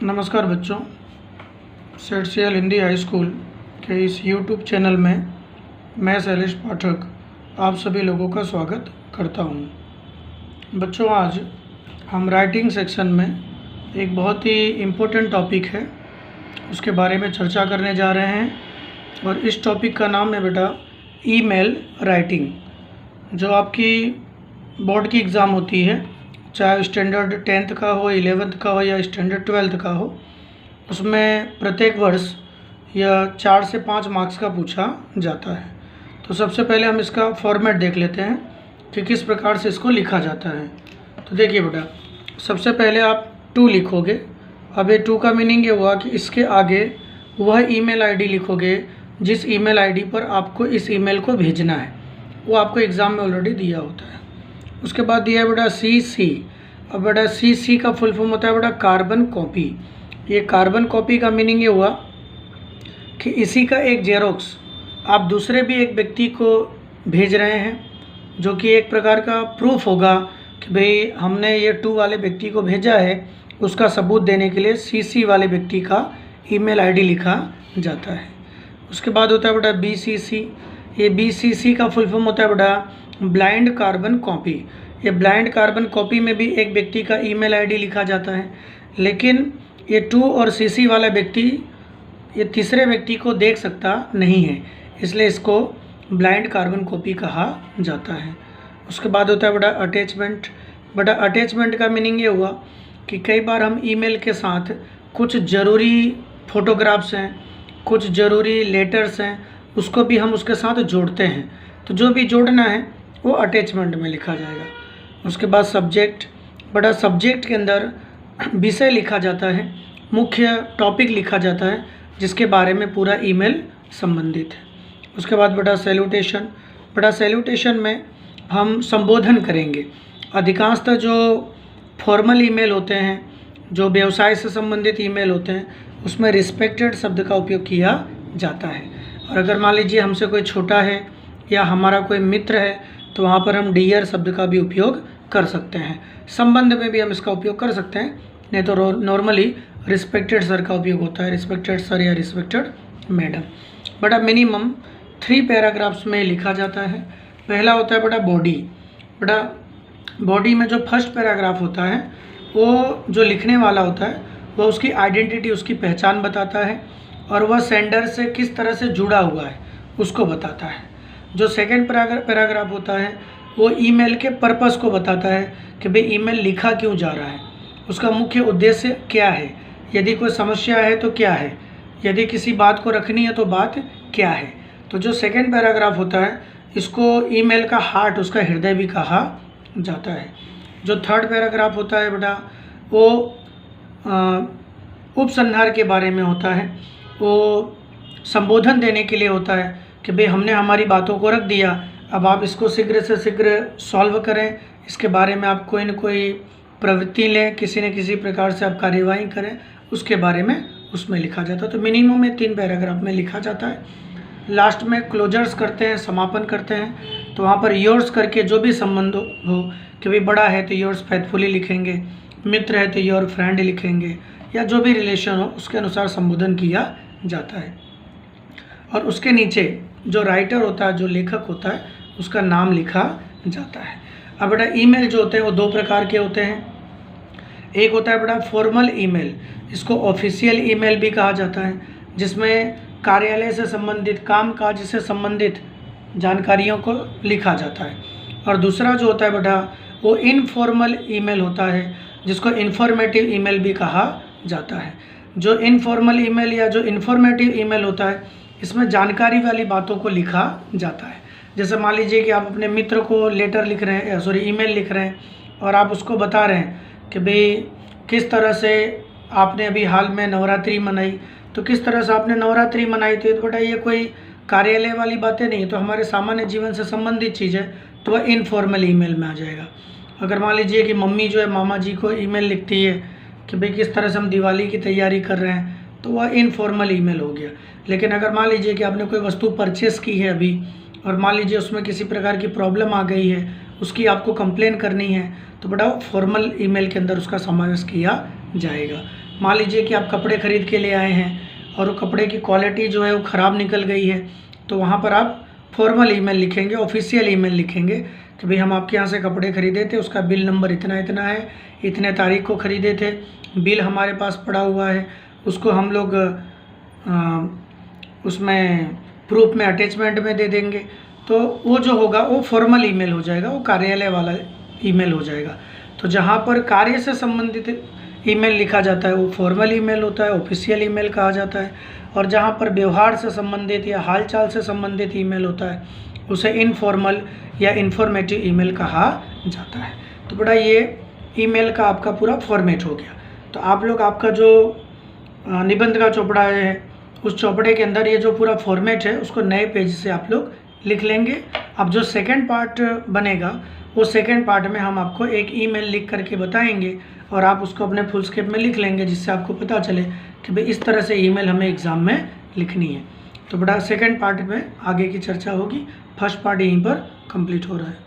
नमस्कार बच्चों, set Hindi high school के इस यूट्यूब चैनल में मैं शैलेश पाठक आप सभी लोगों का स्वागत करता हूं। बच्चों, आज हम राइटिंग सेक्शन में एक बहुत ही इम्पोर्टेंट टॉपिक है उसके बारे में चर्चा करने जा रहे हैं और इस टॉपिक का नाम है बेटा ईमेल राइटिंग। जो आपकी बोर्ड की एग्ज़ाम होती है, चाहे स्टैंडर्ड 10th का हो, 11th का हो या स्टैंडर्ड 12th का हो, उसमें प्रत्येक वर्ष या 4 से 5 मार्क्स का पूछा जाता है। तो सबसे पहले हम इसका फॉर्मेट देख लेते हैं कि किस प्रकार से इसको लिखा जाता है। तो देखिए बेटा, सबसे पहले आप टू लिखोगे। अब ये टू का मीनिंग ये हुआ कि इसके आगे वह ईमेल आईडी लिखोगे जिस ईमेल आईडी पर आपको इस ईमेल को भेजना है। वो आपको एग्ज़ाम में ऑलरेडी दिया होता है। उसके बाद दिया है बेटा CC। अब बेटा CC का फुल फॉर्म होता है बेटा कार्बन कॉपी। ये कार्बन कॉपी का मीनिंग ये हुआ कि इसी का एक जेरोक्स आप दूसरे भी एक व्यक्ति को भेज रहे हैं, जो कि एक प्रकार का प्रूफ होगा कि भाई हमने ये 2 वाले व्यक्ति को भेजा है। उसका सबूत देने के लिए CC वाले व्यक्ति का ईमेल आईडी लिखा जाता है। उसके बाद होता है बेटा BCC। ये BCC का फुल फॉर्म होता है बेटा ब्लाइंड कार्बन कॉपी। ये ब्लाइंड कार्बन कॉपी में भी एक व्यक्ति का ईमेल आईडी लिखा जाता है, लेकिन ये 2 और CC वाला व्यक्ति ये तीसरे व्यक्ति को देख सकता नहीं है, इसलिए इसको ब्लाइंड कार्बन कॉपी कहा जाता है। उसके बाद होता है बेटा अटैचमेंट। बेटा अटैचमेंट का मीनिंग ये हुआ कि कई बार हम ईमेल के साथ कुछ ज़रूरी फ़ोटोग्राफ्स हैं, कुछ ज़रूरी लेटर्स हैं, उसको भी हम उसके साथ जोड़ते हैं। तो जो भी जोड़ना है वो अटैचमेंट में लिखा जाएगा। उसके बाद सब्जेक्ट। बड़ा सब्जेक्ट के अंदर विषय लिखा जाता है, मुख्य टॉपिक लिखा जाता है जिसके बारे में पूरा ईमेल संबंधित है। उसके बाद बेटा सैल्यूटेशन। बेटा सैल्यूटेशन में हम संबोधन करेंगे। अधिकांशतः जो फॉर्मल ईमेल होते हैं, जो व्यवसाय से संबंधित ईमेल होते हैं, उसमें रिस्पेक्टेड शब्द का उपयोग किया जाता है। और अगर मान लीजिए हमसे कोई छोटा है या हमारा कोई मित्र है तो वहाँ पर हम डियर शब्द का भी उपयोग कर सकते हैं। संबंध में भी हम इसका उपयोग कर सकते हैं, नहीं तो नॉर्मली रिस्पेक्टेड सर का उपयोग होता है, रिस्पेक्टेड सर या रिस्पेक्टेड मैडम। बेटा मिनिमम 3 पैराग्राफ्स में लिखा जाता है। पहला होता है बेटा बॉडी। बेटा बॉडी में जो फर्स्ट पैराग्राफ होता है वो जो लिखने वाला होता है वो उसकी आइडेंटिटी, उसकी पहचान बताता है और वह सेंडर से किस तरह से जुड़ा हुआ है उसको बताता है। जो सेकंड पैराग्राफ होता है वो ईमेल के पर्पस को बताता है कि भाई ईमेल लिखा क्यों जा रहा है, उसका मुख्य उद्देश्य क्या है, यदि कोई समस्या है तो क्या है, यदि किसी बात को रखनी है तो बात क्या है। तो जो सेकंड पैराग्राफ होता है इसको ईमेल का हार्ट, उसका हृदय भी कहा जाता है। जो थर्ड पैराग्राफ होता है बेटा वो उपसंहार के बारे में होता है। वो संबोधन देने के लिए होता है कि भाई हमने हमारी बातों को रख दिया, अब आप इसको शीघ्र से शीघ्र सॉल्व करें, इसके बारे में आप कोई न कोई प्रवृत्ति लें, किसी न किसी प्रकार से आप कार्यवाही करें, उसके बारे में उसमें लिखा जाता है। तो मिनिमम में 3 पैराग्राफ में लिखा जाता है। लास्ट में क्लोजर्स करते हैं, समापन करते हैं। तो वहाँ पर योर्स करके जो भी संबंध हो कि भाई बड़ा है तो योर्स फैथफुली लिखेंगे, मित्र है तो योर फ्रेंड लिखेंगे, या जो भी रिलेशन हो उसके अनुसार संबोधन किया जाता है। और उसके नीचे जो राइटर होता है, जो लेखक होता है, उसका नाम लिखा जाता है। अब बेटा ईमेल जो होते हैं वो 2 प्रकार के होते हैं। एक होता है बेटा फॉर्मल ईमेल, इसको ऑफिशियल ईमेल भी कहा जाता है, जिसमें कार्यालय से संबंधित, कामकाज से संबंधित जानकारियों को लिखा जाता है। और दूसरा जो होता है बेटा वो इनफॉर्मल ईमेल होता है, जिसको इन्फॉर्मेटिव ईमेल भी कहा जाता है। जो इनफॉर्मल ईमेल या जो इन्फॉर्मेटिव ईमेल होता है इसमें जानकारी वाली बातों को लिखा जाता है। जैसे मान लीजिए कि आप अपने मित्र को लेटर लिख रहे हैं, सॉरी ईमेल लिख रहे हैं और आप उसको बता रहे हैं कि भाई किस तरह से आपने अभी हाल में नवरात्रि मनाई, तो किस तरह से आपने नवरात्रि मनाई, तो बेटा ये कोई कार्यालय वाली बातें नहीं, तो हमारे सामान्य जीवन से संबंधित चीज़ है, तो वह इनफॉर्मल ईमेल में आ जाएगा। अगर मान लीजिए कि मम्मी जो है मामा जी को ईमेल लिखती है कि भाई किस तरह से हम दिवाली की तैयारी कर रहे हैं, तो वह इनफॉर्मल ईमेल हो गया। लेकिन अगर मान लीजिए कि आपने कोई वस्तु परचेस की है अभी और मान लीजिए उसमें किसी प्रकार की प्रॉब्लम आ गई है, उसकी आपको कंप्लेन करनी है, तो बेटा फॉर्मल ईमेल के अंदर उसका समावेश किया जाएगा। मान लीजिए कि आप कपड़े ख़रीद के ले आए हैं और वो कपड़े की क्वालिटी जो है वो ख़राब निकल गई है, तो वहाँ पर आप फॉर्मल ईमेल लिखेंगे, ऑफिशियल ईमेल लिखेंगे कि भाई हम आपके यहाँ से कपड़े ख़रीदे थे, उसका बिल नंबर इतना इतना है, इतने तारीख को ख़रीदे थे, बिल हमारे पास पड़ा हुआ है, उसको हम लोग उसमें प्रूफ में अटैचमेंट में दे देंगे। तो वो जो होगा वो फॉर्मल ईमेल हो जाएगा, वो कार्यालय वाला ईमेल हो जाएगा। तो जहाँ पर कार्य से संबंधित ईमेल लिखा जाता है वो फॉर्मल ईमेल होता है, ऑफिशियल ईमेल कहा जाता है। और जहाँ पर व्यवहार से संबंधित या हालचाल से संबंधित ईमेल होता है उसे इनफॉर्मल या इन्फॉर्मेटिव ईमेल कहा जाता है। तो बेटा ये ईमेल का आपका पूरा फॉर्मेट हो गया। तो आप लोग आपका जो निबंध का चौपड़ा है उस चौपड़े के अंदर ये जो पूरा फॉर्मेट है उसको नए पेज से आप लोग लिख लेंगे। अब जो सेकंड पार्ट बनेगा वो सेकंड पार्ट में हम आपको एक ईमेल लिख करके बताएंगे और आप उसको अपने फुल स्केप में लिख लेंगे, जिससे आपको पता चले कि भाई इस तरह से ईमेल हमें एग्ज़ाम में लिखनी है। तो बेटा सेकंड पार्ट में आगे की चर्चा होगी, फर्स्ट पार्ट यहीं पर कंप्लीट हो रहा है।